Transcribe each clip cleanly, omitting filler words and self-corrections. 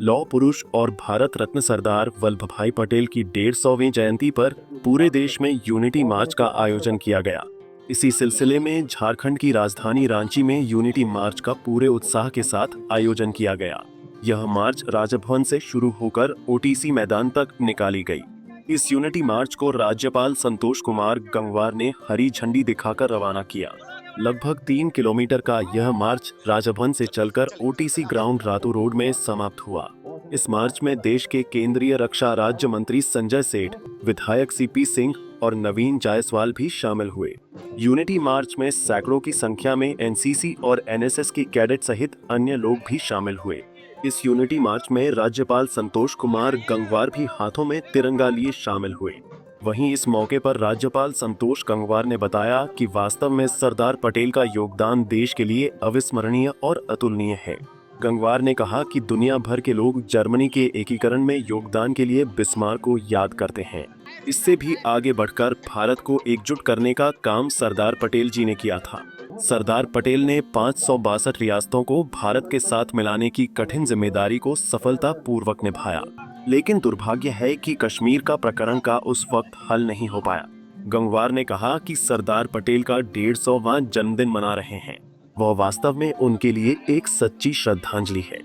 लौह पुरुष और भारत रत्न सरदार वल्लभ भाई पटेल की 150वीं जयंती पर पूरे देश में यूनिटी मार्च का आयोजन किया गया। इसी सिलसिले में झारखंड की राजधानी रांची में यूनिटी मार्च का पूरे उत्साह के साथ आयोजन किया गया। यह मार्च राजभवन से शुरू होकर ओटीसी मैदान तक निकाली गई। इस यूनिटी मार्च को राज्यपाल संतोष कुमार गंगवार ने हरी झंडी दिखाकर रवाना किया। लगभग 3 किलोमीटर का यह मार्च राजभवन से चलकर ओटीसी ग्राउंड रातू रोड में समाप्त हुआ। इस मार्च में देश के केंद्रीय रक्षा राज्य मंत्री संजय सेठ, विधायक सीपी सिंह और नवीन जायसवाल भी शामिल हुए। यूनिटी मार्च में सैकड़ों की संख्या में एनसीसी और एनएसएस की कैडेट सहित अन्य लोग भी शामिल हुए। इस यूनिटी मार्च में राज्यपाल संतोष कुमार गंगवार भी हाथों में तिरंगा लिए शामिल हुए। वहीं इस मौके पर राज्यपाल संतोष गंगवार ने बताया कि वास्तव में सरदार पटेल का योगदान देश के लिए अविस्मरणीय और अतुलनीय है। गंगवार ने कहा कि दुनिया भर के लोग जर्मनी के एकीकरण में योगदान के लिए बिस्मार्क को याद करते हैं। इससे भी आगे बढ़कर भारत को एकजुट करने का काम सरदार पटेल जी ने किया था। सरदार पटेल ने 562 रियासतों को भारत के साथ मिलाने की कठिन जिम्मेदारी को सफलतापूर्वक निभाया, लेकिन दुर्भाग्य है कि कश्मीर का प्रकरण का उस वक्त हल नहीं हो पाया। गंगवार ने कहा कि सरदार पटेल का 150वां जन्मदिन मना रहे हैं। वह वास्तव में उनके लिए एक सच्ची श्रद्धांजलि है।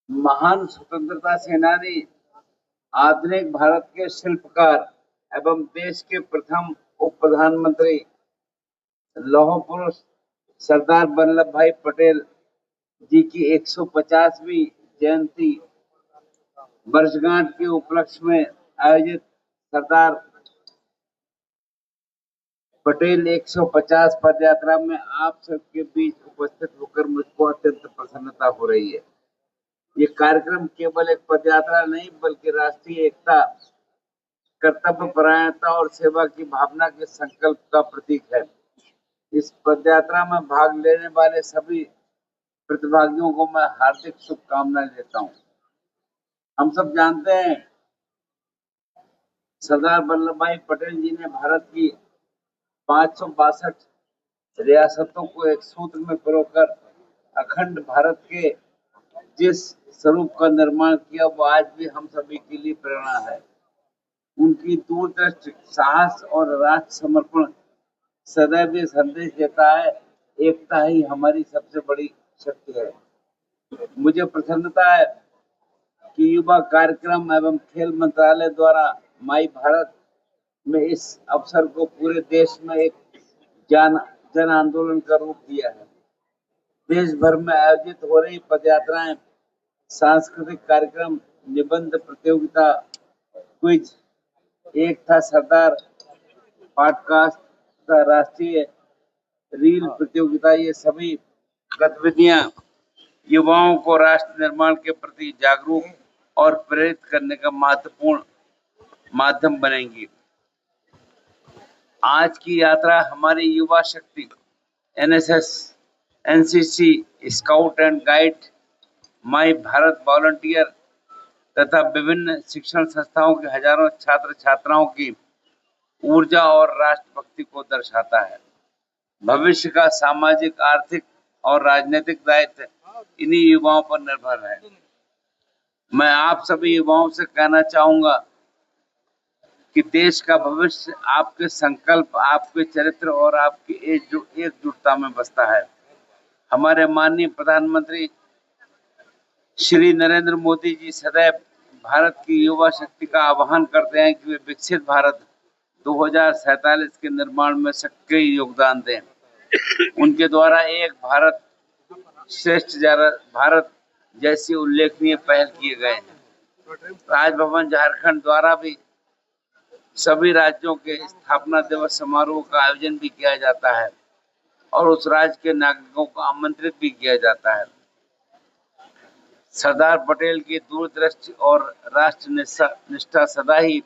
महान स्वतंत्रता सेनानी, आधुनिक भारत के शिल्पकार एवं देश के प्रथम उप प्रधानमंत्री लौह पुरुष सरदार वल्लभ भाई पटेल जी की 150वीं जयंती वर्षगांठ के उपलक्ष्य में आयोजित सरदार पटेल 150 पदयात्रा में आप सबके बीच उपस्थित होकर मुझको अत्यंत प्रसन्नता हो रही है। ये कार्यक्रम केवल एक पदयात्रा नहीं बल्कि राष्ट्रीय एकता, कर्तव्य परायणता और सेवा की भावना के संकल्प का प्रतीक है। इस पदयात्रा में भाग लेने वाले सभी प्रतिभागियों को मैं हार्दिक शुभकामनाएं देता हूँ। हम सब जानते हैं सरदार वल्लभ भाई पटेल जी ने भारत की 562 रियासतों को एक सूत्र में पिरोकर अखंड भारत के जिस स्वरूप का निर्माण किया वो आज भी हम सभी के लिए प्रेरणा है। उनकी दूरदृष्टि, साहस और राष्ट्र समर्पण सदैव ये संदेश देता है, एकता ही हमारी सबसे बड़ी शक्ति है। मुझे प्रसन्नता है कि युवा कार्यक्रम एवं खेल मंत्रालय द्वारा माई भारत में इस अवसर को पूरे देश में एक जन आंदोलन का रूप दिया है। देश भर में आयोजित हो रही पदयात्राएं, सांस्कृतिक कार्यक्रम, निबंध प्रतियोगिता, क्विज, एक था सरदार पॉडकास्ट का राष्ट्रीय रील प्रतियोगिता, ये सभी गतिविधियां युवाओं को राष्ट्र निर्माण के प्रति जागरूक और प्रेरित करने का महत्वपूर्ण माध्यम बनेंगी। आज की यात्रा हमारी युवा शक्ति, NSS, NCC, scout and guide, my Bharat volunteer तथा विभिन्न शिक्षण संस्थाओं के हजारों छात्र छात्राओं की ऊर्जा और राष्ट्रभक्ति को दर्शाता है। भविष्य का सामाजिक, आर्थिक और राजनीतिक दायित्व इन्हीं युवाओं पर निर्भर है। मैं आप सभी युवाओं से कहना चाहूंगा कि देश का भविष्य आपके संकल्प, आपके चरित्र और आपकी एकजुटता में बसता है। हमारे माननीय प्रधानमंत्री श्री नरेंद्र मोदी जी सदैव भारत की युवा शक्ति का आह्वान करते हैं कि वे विकसित भारत 2047 के निर्माण में सक्रिय योगदान दें। उनके द्वारा एक भारत श्रेष्ठ भारत जैसी उल्लेखनीय पहल किए गए हैं। राजभवन झारखंड द्वारा भी सभी राज्यों के स्थापना दिवस समारोह का आयोजन भी किया जाता है और उस राज्य के नागरिकों को आमंत्रित भी किया जाता है। सरदार पटेल की दूरदृष्टि और राष्ट्र निष्ठा सदा ही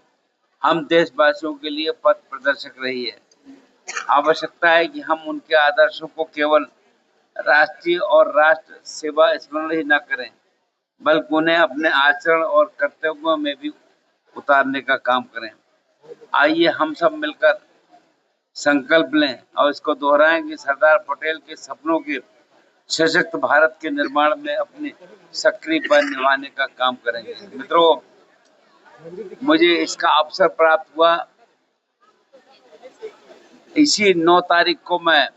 हम देशवासियों के लिए पथ प्रदर्शक रही है। आवश्यकता है कि हम उनके आदर्शों को केवल राष्ट्रीय और राष्ट्र सेवा स्मरण ही न करें, बल्कि उन्हें अपने आचरण और कर्तव्यों में भी उतारने का काम करें। आइए हम सब मिलकर संकल्प लें और इसको दोहराएं कि सरदार पटेल के सपनों की सशक्त भारत के निर्माण में अपनी सक्रिय पद निभाने का काम करेंगे। मित्रों, मुझे इसका अवसर प्राप्त हुआ। इसी 9 तारीख को मैं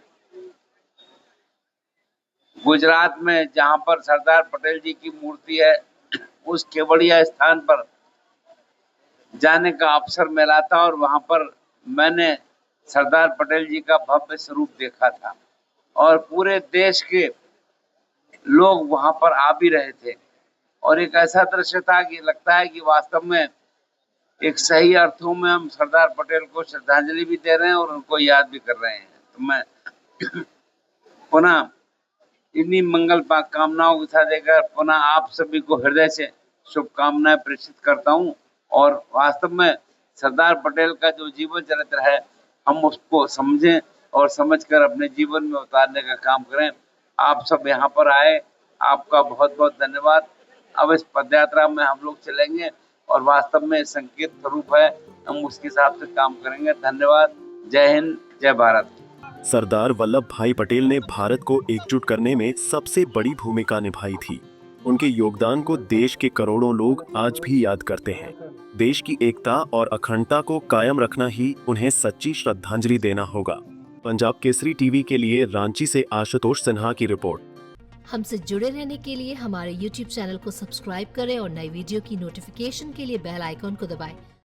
गुजरात में, जहां पर सरदार पटेल जी की मूर्ति है, उस केवड़िया स्थान पर जाने का अवसर मिला था और वहां पर मैंने सरदार पटेल जी का भव्य स्वरूप देखा था और पूरे देश के लोग वहां पर आ भी रहे थे और एक ऐसा दृश्य था कि लगता है कि वास्तव में एक सही अर्थों में हम सरदार पटेल को श्रद्धांजलि भी दे रहे हैं और उनको याद भी कर रहे हैं। तो मैं पुनः इन्हीं मंगल कामनाओं के साथ देकर पुनः आप सभी को हृदय से शुभकामनाएं प्रेषित करता हूं और वास्तव में सरदार पटेल का जो जीवन चरित्र है, हम उसको समझें और समझकर अपने जीवन में उतारने का काम करें। आप सब यहाँ पर आए, आपका बहुत बहुत धन्यवाद। अब इस पदयात्रा में हम लोग चलेंगे और वास्तव में संकेत स्वरूप है, हम उसके हिसाब से काम करेंगे। धन्यवाद। जय हिंद, जय भारत। सरदार वल्लभ भाई पटेल ने भारत को एकजुट करने में सबसे बड़ी भूमिका निभाई थी। उनके योगदान को देश के करोड़ों लोग आज भी याद करते हैं। देश की एकता और अखंडता को कायम रखना ही उन्हें सच्ची श्रद्धांजलि देना होगा। पंजाब केसरी टीवी के लिए रांची से आशुतोष सिन्हा की रिपोर्ट। हमसे जुड़े रहने के लिए हमारे YouTube चैनल को सब्सक्राइब करें और नई वीडियो की नोटिफिकेशन के लिए बेल आइकॉन को दबाएं।